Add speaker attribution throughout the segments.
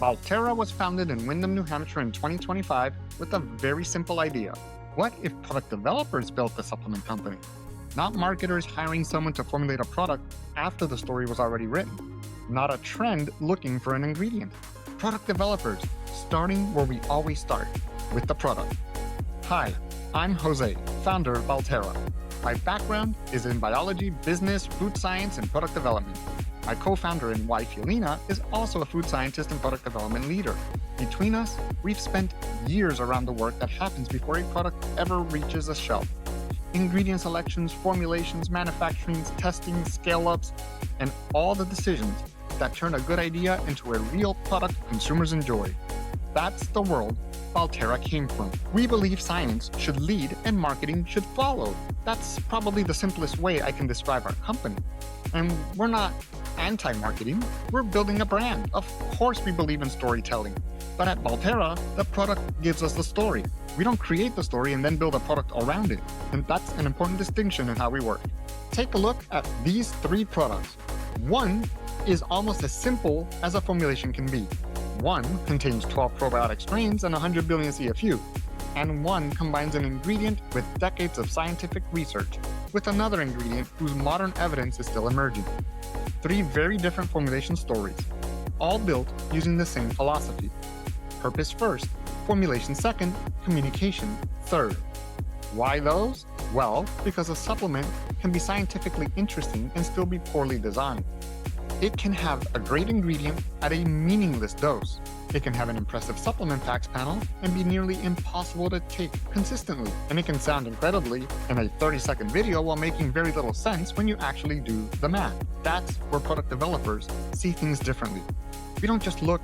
Speaker 1: Balterra was founded in Windham, New Hampshire in 2025 with a very simple idea. What if product developers built a supplement company? Not marketers hiring someone to formulate a product after the story was already written. Not a trend looking for an ingredient. Product developers, starting where we always start, with the product. Hi, I'm Jose, founder of Balterra. My background is in biology, business, food science, and product development. My co-founder and wife, Yelena, is also a food scientist and product development leader. Between us, we've spent years around the work that happens before a product ever reaches a shelf. Ingredient selections, formulations, manufacturing, testing, scale-ups, and all the decisions that turn a good idea into a real product consumers enjoy. That's the world Balterra came from. We believe science should lead and marketing should follow. That's probably the simplest way I can describe our company. And we're not anti-marketing, we're building a brand. Of course we believe in storytelling. But at Balterra, the product gives us the story. We don't create the story and then build a product around it. And that's an important distinction in how we work. Take a look at these three products. One is almost as simple as a formulation can be. One contains 12 probiotic strains and 100 billion CFU. And one combines an ingredient with decades of scientific research with another ingredient whose modern evidence is still emerging. Three very different formulation stories, all built using the same philosophy. Purpose first, formulation second, communication third. Why those? Well, because a supplement can be scientifically interesting and still be poorly designed. It can have a great ingredient at a meaningless dose. It can have an impressive supplement facts panel and be nearly impossible to take consistently. And it can sound incredibly in a 30-second video while making very little sense when you actually do the math. That's where product developers see things differently. We don't just look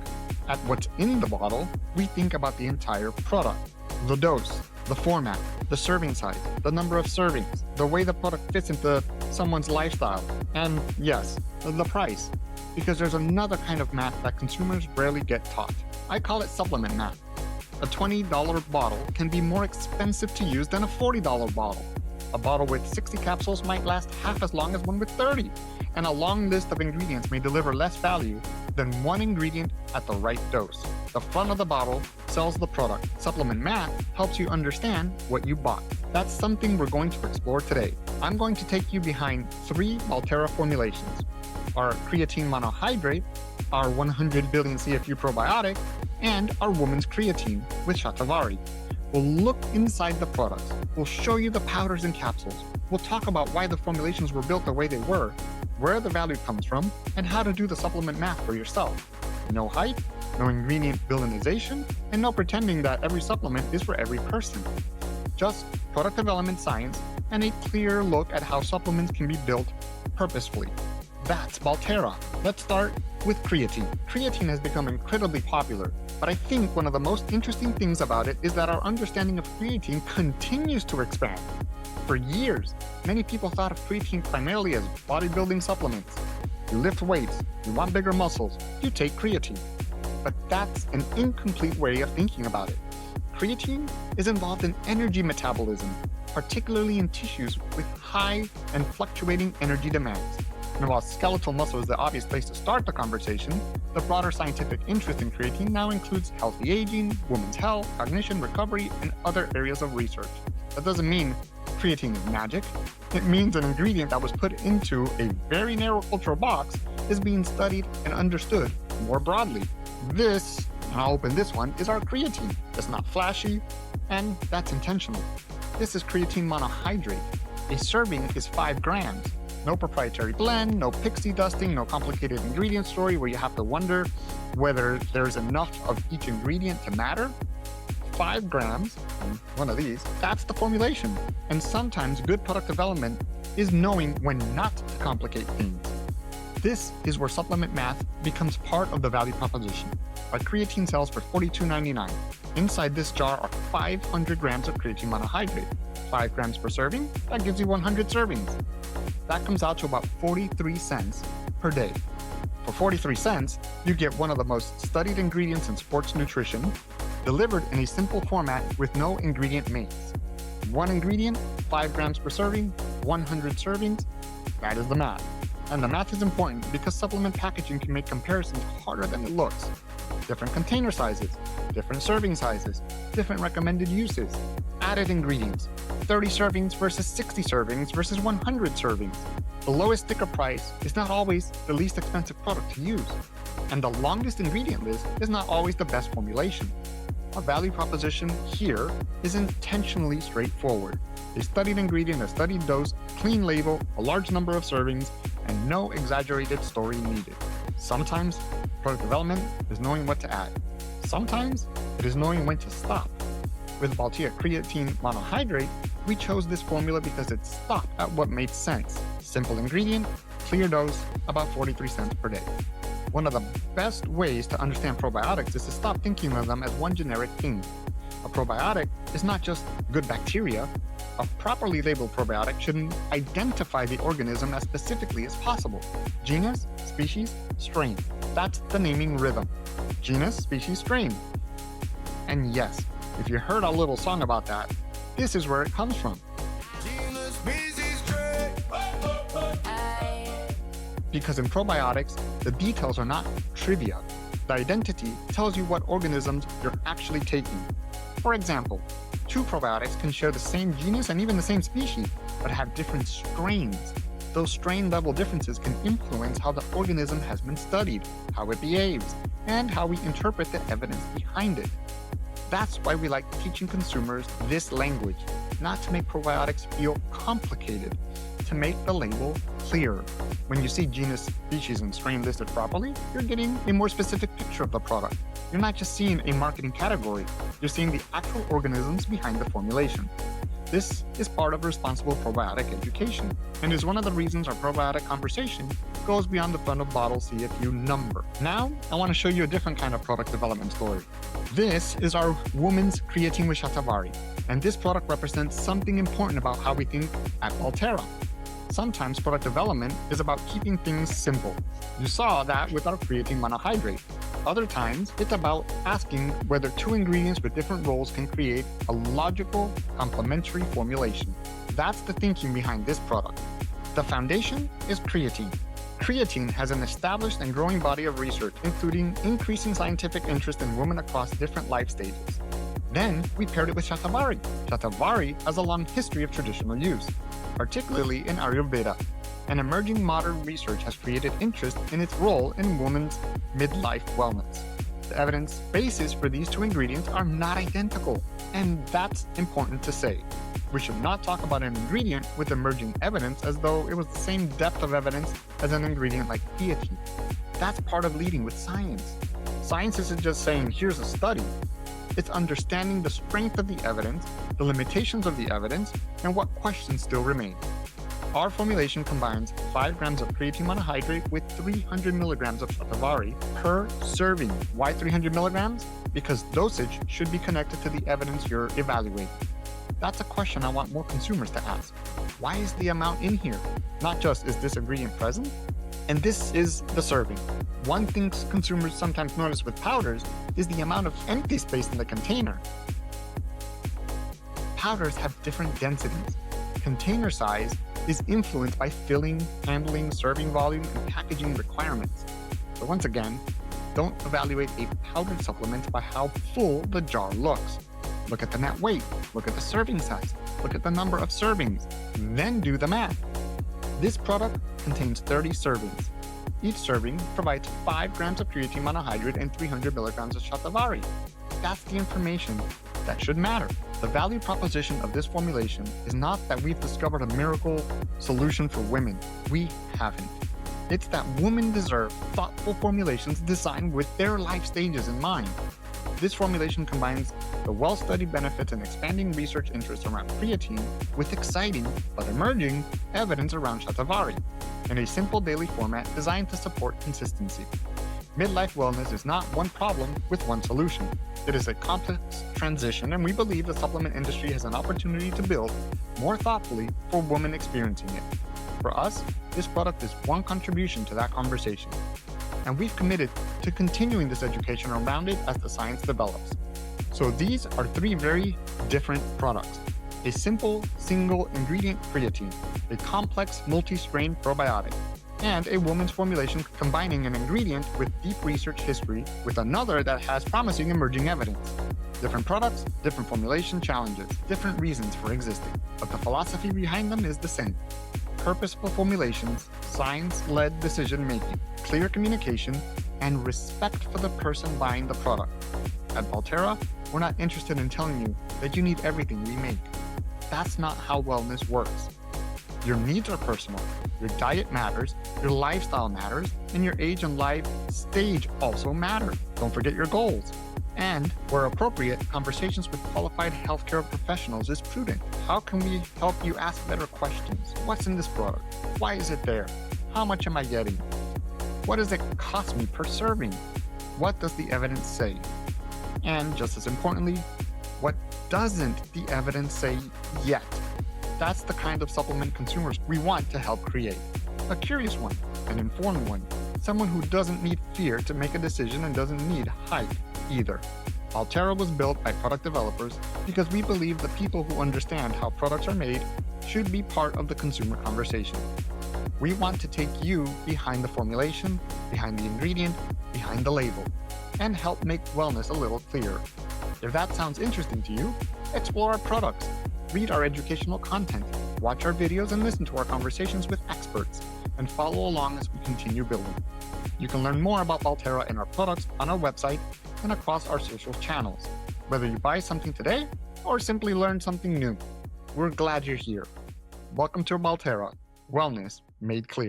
Speaker 1: at what's in the bottle, we think about the entire product. The dose, the format, the serving size, the number of servings, the way the product fits into someone's lifestyle, and yes, the price. Because there's another kind of math that consumers rarely get taught. I call it supplement math. A $20 bottle can be more expensive to use than a $40 bottle. A bottle with 60 capsules might last half as long as one with 30. And a long list of ingredients may deliver less value than one ingredient at the right dose. The front of the bottle sells the product. Supplement math helps you understand what you bought. That's something we're going to explore today. I'm going to take you behind three Balterra formulations: our Creatine Monohydrate, our 100 Billion CFU Probiotic, and our Woman's Creatine with Shatavari. We'll look inside the products. We'll show you the powders and capsules. We'll talk about why the formulations were built the way they were, where the value comes from, and how to do the supplement math for yourself. No hype, no ingredient villainization, and no pretending that every supplement is for every person. Just product development science and a clear look at how supplements can be built purposefully. That's Balterra. Let's start with creatine. Creatine has become incredibly popular, but I think one of the most interesting things about it is that our understanding of creatine continues to expand. For years, many people thought of creatine primarily as bodybuilding supplements. You lift weights, you want bigger muscles, you take creatine. But that's an incomplete way of thinking about it. Creatine is involved in energy metabolism, particularly in tissues with high and fluctuating energy demands. And while skeletal muscle is the obvious place to start the conversation, the broader scientific interest in creatine now includes healthy aging, women's health, cognition, recovery, and other areas of research. That doesn't mean creatine is magic. It means an ingredient that was put into a very narrow cultural box is being studied and understood more broadly. This, and I'll open this one, is our creatine. It's not flashy, and that's intentional. This is creatine monohydrate. A serving is 5 grams. No proprietary blend, no pixie dusting, no complicated ingredient story where you have to wonder whether there's enough of each ingredient to matter. 5 grams, one of these, that's the formulation. And sometimes good product development is knowing when not to complicate things. This is where supplement math becomes part of the value proposition. Our creatine sells for $42.99. Inside this jar are 500 grams of creatine monohydrate. 5 grams per serving, that gives you 100 servings. That comes out to about 43 cents per day. For 43 cents, you get one of the most studied ingredients in sports nutrition, delivered in a simple format with no ingredient maze. One ingredient, 5 grams per serving, 100 servings, that is the math. And the math is important because supplement packaging can make comparisons harder than it looks. different container sizes, different serving sizes, different recommended uses, added ingredients, 30 servings versus 60 servings versus 100 servings. The lowest sticker price is not always the least expensive product to use, and the longest ingredient list is not always the best formulation. Our value proposition here is intentionally straightforward. A studied ingredient, a studied dose, clean label, a large number of servings, and no exaggerated story needed. Sometimes product development is knowing what to add. Sometimes it is knowing when to stop. With Balterra Creatine Monohydrate, we chose this formula because it stopped at what made sense. Simple ingredient, clear dose, about 43 cents per day. One of the best ways to understand probiotics is to stop thinking of them as one generic thing. A probiotic is not just good bacteria. A properly labeled probiotic should identify the organism as specifically as possible. Genus, species, strain. That's the naming rhythm. Genus, species, strain. And yes, if you heard a little song about that, this is where it comes from. Because in probiotics, the details are not trivia. The identity tells you what organisms you're actually taking. For example, two probiotics can share the same genus and even the same species, but have different strains. Those strain level differences can influence how the organism has been studied, how it behaves, and how we interpret the evidence behind it. That's why we like teaching consumers this language, not to make probiotics feel complicated, to make the label clear. When you see genus, species, and strain listed properly, you're getting a more specific picture of the product. You're not just seeing a marketing category, you're seeing the actual organisms behind the formulation. This is part of responsible probiotic education, and is one of the reasons our probiotic conversation goes beyond the front of bottle CFU number. Now, I want to show you a different kind of product development story. This is our woman's creatine with Shatavari, and this product represents something important about how we think at Balterra. Sometimes product development is about keeping things simple. You saw that with our creatine monohydrate. Other times, it's about asking whether two ingredients with different roles can create a logical, complementary formulation. That's the thinking behind this product. The foundation is creatine. Creatine has an established and growing body of research, including increasing scientific interest in women across different life stages. Then, we paired it with Shatavari. Shatavari has a long history of traditional use, particularly in Ayurveda, and emerging modern research has created interest in its role in women's midlife wellness. The evidence bases for these two ingredients are not identical, and that's important to say. We should not talk about an ingredient with emerging evidence as though it was the same depth of evidence as an ingredient like creatine. That's part of leading with science. Science isn't just saying, here's a study. It's understanding the strength of the evidence, the limitations of the evidence, and what questions still remain. Our formulation combines 5 grams of creatine monohydrate with 300 milligrams of Shatavari per serving. Why 300 milligrams? Because dosage should be connected to the evidence you're evaluating. That's a question I want more consumers to ask. Why is the amount in here? Not just, is this ingredient present? And this is the serving. One thing consumers sometimes notice with powders is the amount of empty space in the container. Powders have different densities. Container size is influenced by filling, handling, serving volume, and packaging requirements. So once again, don't evaluate a powdered supplement by how full the jar looks. Look at the net weight, look at the serving size, look at the number of servings, then do the math. This product contains 30 servings. Each serving provides 5 grams of creatine monohydrate and 300 milligrams of Shatavari. That's the information that should matter. The value proposition of this formulation is not that we've discovered a miracle solution for women. We haven't. It's that women deserve thoughtful formulations designed with their life stages in mind. This formulation combines the well-studied benefits and expanding research interest around creatine with exciting but emerging evidence around Shatavari in a simple daily format designed to support consistency. Midlife wellness is not one problem with one solution. It is a complex transition, and we believe the supplement industry has an opportunity to build more thoughtfully for women experiencing it. For us, this product is one contribution to that conversation, and we've committed to continuing this education around it as the science develops. So these are 3 very different products. A simple, single ingredient creatine, a complex multi-strain probiotic, and a woman's formulation combining an ingredient with deep research history with another that has promising emerging evidence. Different products, different formulation challenges, different reasons for existing, but the philosophy behind them is the same. Purposeful formulations, science-led decision-making, clear communication, and respect for the person buying the product. At Balterra, we're not interested in telling you that you need everything we make. That's not how wellness works. Your needs are personal, your diet matters, your lifestyle matters, and your age and life stage also matter. Don't forget your goals. And, where appropriate, conversations with qualified healthcare professionals is prudent. How can we help you ask better questions? What's in this product? Why is it there? How much am I getting? What does it cost me per serving? What does the evidence say? And just as importantly, what doesn't the evidence say yet? That's the kind of supplement consumers we want to help create. A curious one, an informed one, someone who doesn't need fear to make a decision and doesn't need hype either. Balterra was built by product developers because we believe the people who understand how products are made should be part of the consumer conversation. We want to take you behind the formulation, behind the ingredient, behind the label, and help make wellness a little clearer. If that sounds interesting to you, explore our products, read our educational content, watch our videos and listen to our conversations with experts, and follow along as we continue building. You can learn more about Balterra and our products on our website and across our social channels. Whether you buy something today or simply learn something new, we're glad you're here. Welcome to Balterra, wellness made clear.